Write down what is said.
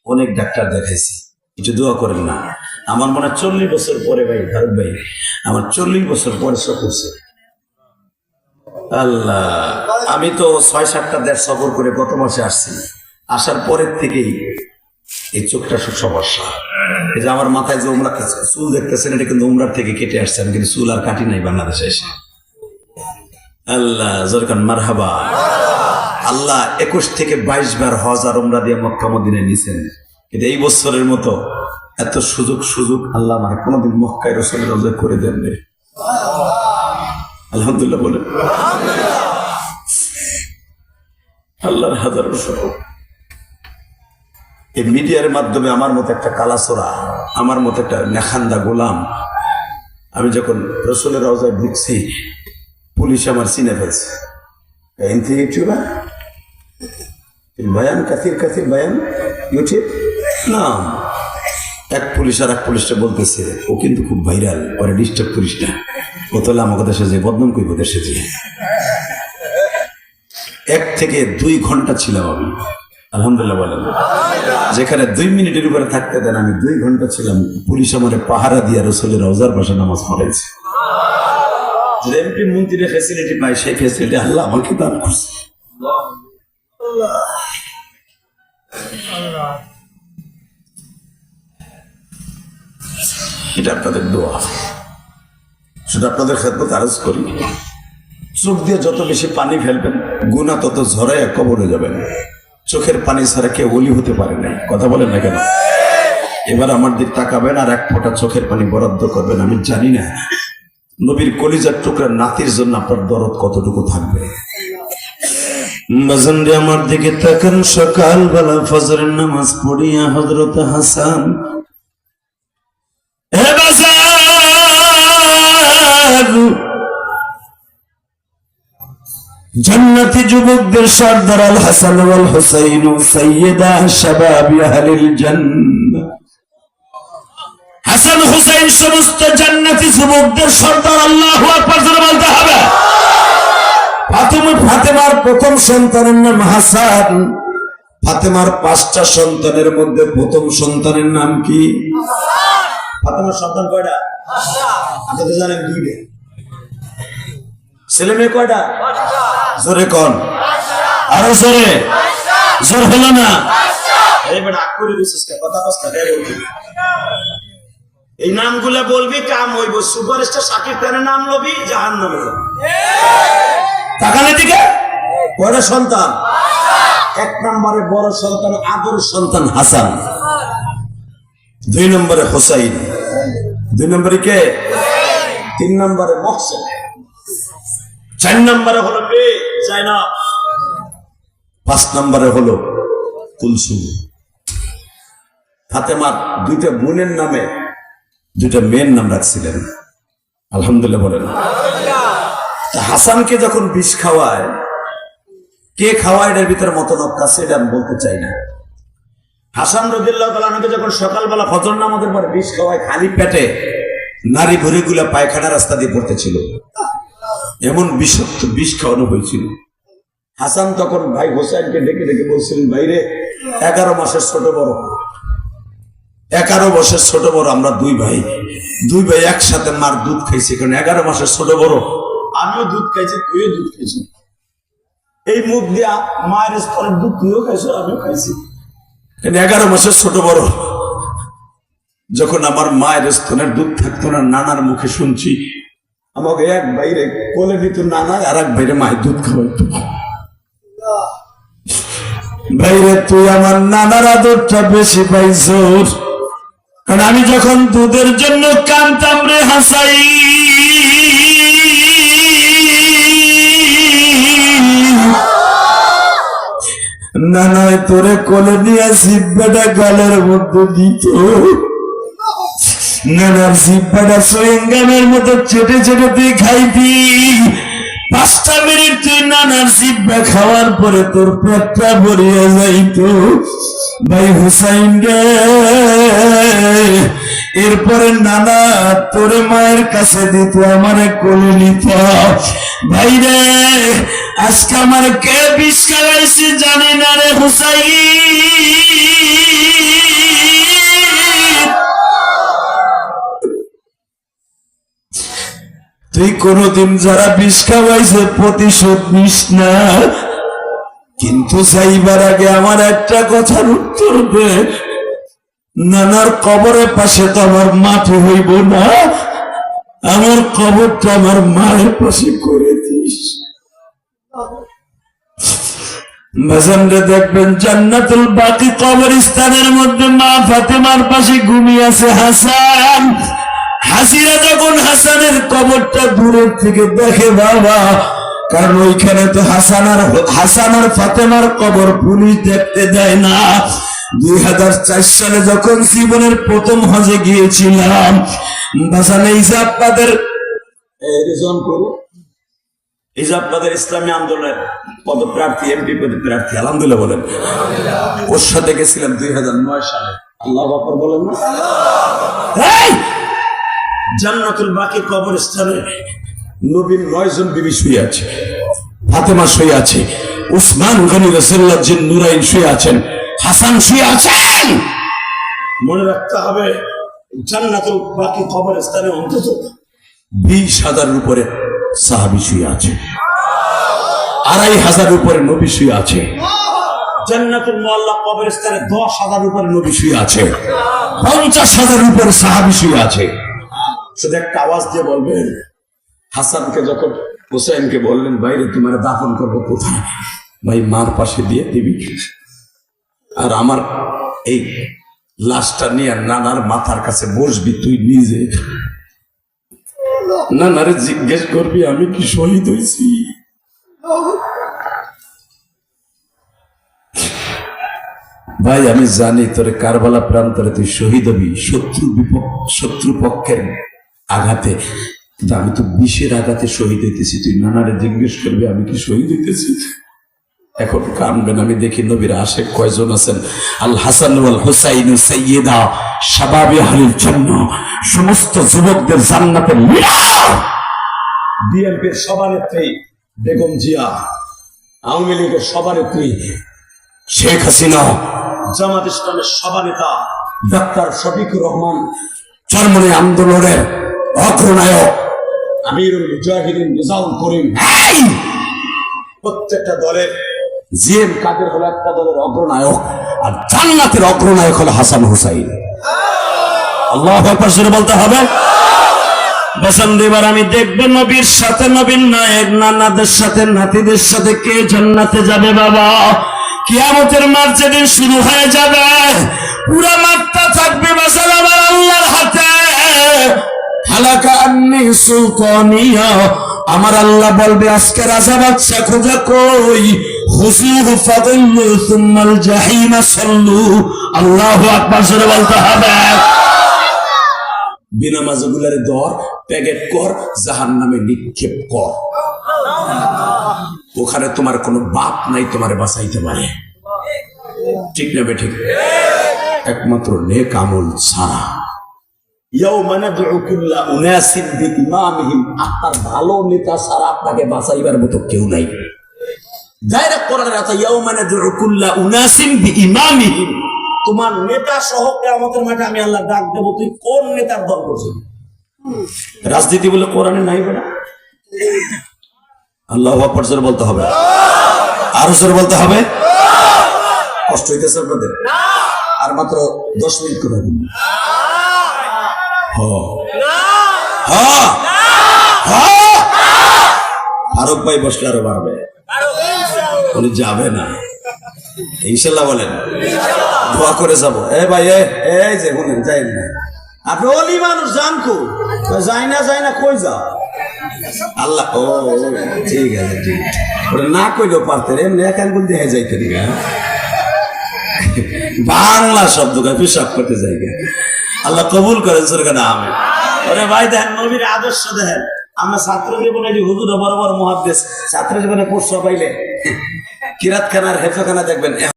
অনেক ডাক্তার দেখাইছি, কিছু দোয়া করেন না। আমার মনে হয় 40 বছর পরে ভাই ভারত ভাই, আমার 40 বছর পরে করছে। আল্লাহ, আমি তো 6-7টা দেশ সফর করে গত মাসে আসছি। আসার পরের থেকেই এই চোখটা খুব সমস্যা। এই যে আমার মাথায় যে উমরা চুল দেখতেছেন, এটা কিন্তু উমরার থেকে কেটে আসছে। আমি কিন্তু চুল আর কাটি নাই বাংলাদেশে এসে। আল্লাহ জরকান মারহাবা। আল্লাহ 21 থেকে 22 বার হজ আর উমরা দিয়ে মক্কা মদিনায় নিছেন, কিন্তু এই বছরের মতো এত সুযোগ আল্লাহ আমার কোনোদিন মক্কায় রাসূলের রওজা করে দেন নাই। আলহামদুলিল্লাহ বলেন। আল্লাহর হাজার শুকর। এই মিডিয়ার মাধ্যমে আমার মতো একটা কালাচোরা, আমার মতো একটা নেখান্দা গোলাম, আমি যখন রাসূলের রওজায় ঢুকছি, পুলিশ আমার চিনে ফেলছে। ইউটিউবার বয়ান কাসির বয়ান ইউটিউব না। এক পুলিশ আর এক পুলিশটা বলতেছে, ও কিন্তু খুব ভাইরাল, ওরা ডিস্টার্ব করিস না, ও তাহলে আমাকে দেশে যে বদনাম করব দেশে যে। 1 থেকে 2 ঘন্টা ছিলাম আমি। আলহামদুলিল্লাহ বলেন। যেখানে 2 মিনিটের উপরে থাকতে দেন, আমি 2 ঘন্টা ছিলাম। পুলিশ আমারে পাহারা দিয়ে রাসূলের রওজার পাশে নামাজ পড়াইছে। যে এমপি মন্ত্রীর ফ্যাসিলিটি পাই, সেই ফ্যাসিলিটি আল্লাহ আমাকে দান করছে। এটা আপনাদের দোয়া, সেটা আপনাদের খেদমত আরজ করি। চোখ দিয়ে যত বেশি পানি ফেলবেন, গুনাহ তত ঝরাইয়া কবরে যাবেন। চোখের পানি ছাড়া কেউ ওলি হতে পারে না। কথা বলেন না কেন? এবার আমার দিক তাকাবেন আর 1 ফোঁটা চোখের পানি বরাদ্দ করবেন। আমি জানি না নবীর কলিজার টুকরা নাতির জন্য আপনার দরদ কতটুকু থাকবে। বাজানরে আমার দিকে তাকান। সকালবেলা ফজরের নামাজ পড়িয়া হযরত হাসান, হে বাজার, জান্নাতি যুবকদের সর্দার আল হাসান ওয়াল হুসাইন সাইয়্যিদা শাবাবি আহলিল জান্নাহ। হাসান হুসাইন সমস্ত জান্নাতি যুবকদের সর্দার। আল্লাহু আকবার জোরে বলতে হবে। ফাতেমার প্রথম সন্তানের নাম হাসান। ফাতেমার 5টা সন্তানের মধ্যে প্রথম সন্তানের নাম কি? ফাতেমার সন্তান কয়টা? আপনারা জানেন 2টা। ছেলে মেয়ে কয়টা? জোরে কোন, আরো জোরে। জোর হলো না? এইবার আকরে দিছিস কথা কষ্ট দেয় বলবি। এই নামগুলা বলবি, কাম হইব। সুপারস্টার শাকিব খানের নাম লবি, জাহান্নামে যাবে। তাকালে দিকে কয়টা সন্তান? 1 নম্বরে বড় সন্তান, আদর সন্তান হাসান। 2 নম্বরে হুসাইন। 2 নম্বরে কে? 3 নম্বরে মহসেন। 4 নম্বরে হলো মেয়ে জায়নাব। 5 নম্বরে হলো কুলসুম। ফাতেমার 2টা বোনের নামে 2টা মেয়ের নাম রাখছিলেন। আলহামদুলিল্লাহ বলেন। হাসানকে যখন বিষ খাওয়ায়, কে খাওয়ায় এর ভিতরে মতনক আছে, এটা আমি বলতে চাই না। হাসান রাদিয়াল্লাহু তাআলা আনহুকে যখন সকালবেলা ফজর নামাজের পর বিষ খাওয়ায়, খালি পেটে নারী ভুঁড়িগুলা পায়খানা রাস্তা দিয়ে পড়তেছিল, এমন বিষাক্ত বিষ খাওয়ানো হয়েছিল। হাসান তখন ভাই হোসেনকে ডেকে ডেকে বলছিলেন, ভাইরে 11 মাসের ছোট বড়, 11 বছর ছোট বড় আমরা 2 ভাই একসাথে মার দুধ খাইছি। কারণ 11 মাসের ছোট বড়, আমিও দুধ খাইছি, তুইও দুধ খাইছি। এই মুখ দিয়া মায়ের স্তরের দুধ তুইও খাইছো, আমিও খাইছি। 11 মাসের ছোট বড় যখন আমার মায়ের স্তনের দুধ থাকতো না, নানার মুখে শুনছি আমাকে এক বাইরে কোলে দিত নানা, আর এক বাইরে মায়ের দুধ খাওয়াইতো। ভাইরে তুই আমার নানার আদরটা বেশি পাইছ, কারণ আমি যখন দুধের জন্য কানতাম রে হাসাই, নানায় তোরে কোলে নিয়ে জিব্বাটা গালের মধ্যে দিত। নানার জিব্বাটা সুইংগামের মতো চেটে চেটে তুই খাইতি। 5টা মিনিট তুই নানার জিব্বা খাওয়ার পরে তোর পেটটা ভরিয়া যাইত। ভাই হুসাইন রে, এরপরে নানা তোরে মায়ের কাছে দিত, আমারে কোলে নিত। ভাই রে, আজকে আমার কে বিষ খাওয়াইছে জানি না রে হুসাইন। তুই কোনদিন যারা বিষ খাওয়াইছে প্রতিশোধ নিস না, কিন্তু যাইবার আগে আমার একটা কথার উত্তর দে। নানার কবরের পাশে তো আমার মাটি হইব না, আমার কবরটা আমার মায়ের পাশে করে দিস। ভাষণটা দেখবেন জান্নাতুল বাকি কবরস্থানের মধ্যে মা ফাতেমার পাশে ঘুমিয়ে আছে হাসান। হাসিরা যখন হাসানের কবরটা দূরের থেকে দেখে বাবা, কারণ ওইখানে তো হাসান আর ফাতেমার কবর পুলিশ দেখতে দেয় না। 2004 সালে যখন জীবনের প্রথম হজে গিয়েছিলাম, ভাষানে ইজাবাদের ইসলামী আন্দোলনের পদপ্রার্থী, এমপি পদপ্রার্থী, আলহামদুলিল্লাহ বলেন, ওর সাথে গেছিলাম 2009 সালে। আল্লাহু আকবার বলেন না? জান্নাতুল বাকি কবরস্থানে নবীর 9 জন বিবি শুয়ে আছে, ফাতেমা শুয়ে আছে, উসমান গনি রাসূলুল্লাহ জিন নুরাইন শুয়ে আছেন, হাসান শুয়ে আছেন। মনে রাখতে হবে জান্নাতুল বাকি কবরস্থানে অন্তত 20,000 উপরে সাহাবী শুয়ে আছে, 2,500 উপরে নবী শুয়ে আছে। জান্নাতুল মুআল্লা কবরস্থানে 10,000 উপরে নবী শুয়ে আছে, 50,000 উপরে সাহাবী শুয়ে আছে। শুধু একটা আওয়াজ দিয়ে বলবেন, হাসানকে যখন হুসাইনকে বললেন বাইরে তোমার দাফন করবো কোথায়, ভাই মার পাশে দিয়ে দিবি, আর আমার এই লাশটা নিয়ে নানার মাথার কাছে বসবি তুই নিজে, নানারে জিজ্ঞেস করবি আমি কি শহীদ হয়েছি। ভাই আমি জানি তোরে কারবালা প্রান্তরে তুই শহীদ হবি শত্রু পক্ষের আঘাতে, কিন্তু আমি তো বিষের আঘাতে শহীদ হইতেছি, তুই নানারে জিজ্ঞেস করবি আমি কি শহীদ হইতেছি। এখন কানবেন, আমি দেখি নবীর আশেক কয়জন আছেন। আল হাসান ওয়াল হুসাইন সাইয়্যিদা শাবাবি আহলিল জান্নাহ, সমস্ত যুবকদের জান্নাতের মিনার। বিএনপির সভানেত্রী বেগম জিয়া, আওয়ামী লীগের সভানেত্রী শেখ হাসিনা, জামাত ইসলামের সভানেতা ডাক্তার শফিকুর রহমান, জার্মানি আন্দোলনের অগ্রনায়ক আমিরুল মুজাহিদিন রিজাউল করিম, প্রত্যেকটা দলের জিএম কাদের হলো একটা দলের অগ্রনায়ক, আর জান্নাতের অগ্রনায়ক হলো হাসান হুসাইন। আল্লাহু আকবার জোরে বলতে হবে। বসন্ত এবার আমি দেখবো নবীর সাথে নবীর নায়েক নানাদের সাথে নাতিদের সাথে কে জান্নাতে যাবে বাবা। কিয়ামতের মাঠ যেদিন শুরু হয়ে যাবে, পুরা মাঠটা থাকবে বাসাল আমার আল্লাহর হাতে। হালাকা আন্নি সুলতানিয়া, আমার আল্লাহ বলবে আজকে রাজা বাদশা খোঁজা কই, খুযুহু ফাগুল্লু সুম্মাল জাহিমা সাল্লু। আল্লাহু আকবার জোরে বলতে হবে। বিনা মাযগুলারে ধর, প্যাকেট কর, জাহান্নামে নিক্ষেপ কর। ওখানে তোমার কোনো বাপ নাই তোমারে বাঁচাইতে পারে, ঠিক না বে ঠিক? একমাত্র নেক আমল ছাড়া। ইয়াউমা নাদউ কুল্লা উনাসিন বিইমামিহিম, আপনার ভালো নেতা ছাড়া আপনাকে বাঁচাইবার মতো কেউ নাই। ডাইরেক্ট কোরআনের কথা, ইয়াউমা নাদউ কুল্লা উনাসিন বিইমামিহিম, তোমার নেতা সহ কিয়ামতের মাঠে আমি আল্লাহ ডাক দেব, তুই কোন নেতার দল করছিস? রাজনীতি বলে কোরআনে নাই বেটা। আল্লাহু আকবার জোরে বলতে হবে, আরো জোরে বলতে হবে। কষ্ট হইতেছে আপনাদের? আর মাত্র 10 মিনিট করে দিন। ফারুক ভাই বসলে আরো বাড়বে, উনি যাবে না ইনশাল্লাহ বলেন, দোয়া করে যাবো। এ ভাই এই যে বলেন যাই না, আপনি ওলি মানুষ যান কো, যাই না কই যাও আল্লাহ। ও ঠিক আছে, ঠিক ওটা না কইলেও পারতেন, এমনি এক আঙ্গুল দিয়ে যাইতেন গা, বাংলা শব্দ পেশাব করতে যাই গা। আল্লাহ কবুল করেন সরকার আমিন। ওরে ভাই দেখেন নবীর আদর্শ দেখেন। আমরা ছাত্র জীবনে হুজুর বড় বড় মুহাদ্দিস, ছাত্র জীবনে পড়ছো পাইলে কিরাতখানার হেফাখানা দেখবেন।